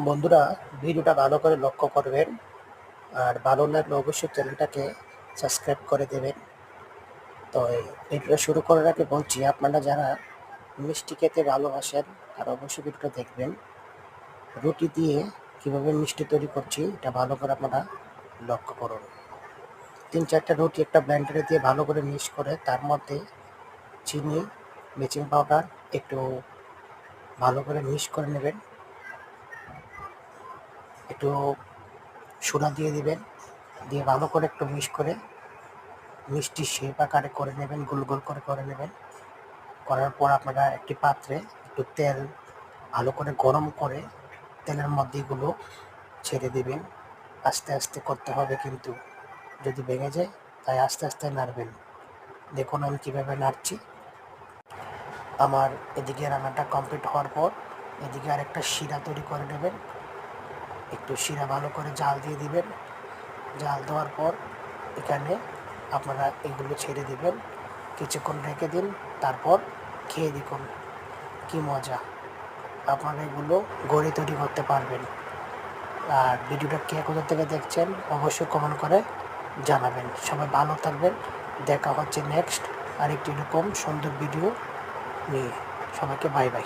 বন্ধুরা, ভিডিওটা ভালো করে লক্ষ্য করবেন। আর ভালো লাগলে অবশ্যই চ্যানেলটাকে সাবস্ক্রাইব করে দেবেন। তো এই ভিডিওটা শুরু করার আগে বলছি, আপনারা যারা মিষ্টি খেতে ভালোবাসেন তারা অবশ্যই ভিডিওটা দেখবেন। রুটি দিয়ে কীভাবে মিষ্টি তৈরি করছি এটা ভালো করে আপনারা লক্ষ্য করুন। 3-4টা রুটি একটা ব্লেন্ডারে দিয়ে ভালো করে মিক্স করে তার মধ্যে চিনি, বেকিং পাউডার একটু ভালো করে মিক্স করে নেবেন। একটু সোডা দিয়ে দিবেন, দিয়ে ভালো করে একটু মিক্স করে মিষ্টি শেপ আকারে করে নেবেন, গোল গোল করে করে নেবেন। করার পর আপনারা একটি পাত্রে একটু তেল ভালো করে গরম করে তেলের মধ্যে এগুলো ছেড়ে দিবেন। আস্তে আস্তে করতে হবে, কিন্তু যদি ভেঙে যায় তাই আস্তে আস্তে নাড়বেন। দেখুন আমি কীভাবে নাড়ছি। আমার এদিকে রান্নাটা কমপ্লিট হওয়ার পর এদিকে আরেকটা শিরা তৈরি করে নেবেন। একটু শিরা ভালো করে জাল দিয়ে দিবেন। জাল দেওয়ার পর এখানে আপনারা এগুলো ছেড়ে দিবেন, কিছুক্ষণ রেখে দিন, তারপর খেয়ে দেখুন কি মজা। আপনারা এগুলো ঘরে তৈরি করতে পারবেন। আর ভিডিওটা কে কোথা থেকে দেখছেন অবশ্যই কমেন্ট করে জানাবেন। সবাই ভালো থাকবেন। দেখা হচ্ছে নেক্সট আরেকটি এরকম সুন্দর ভিডিও নিয়ে। সবাইকে বাই বাই।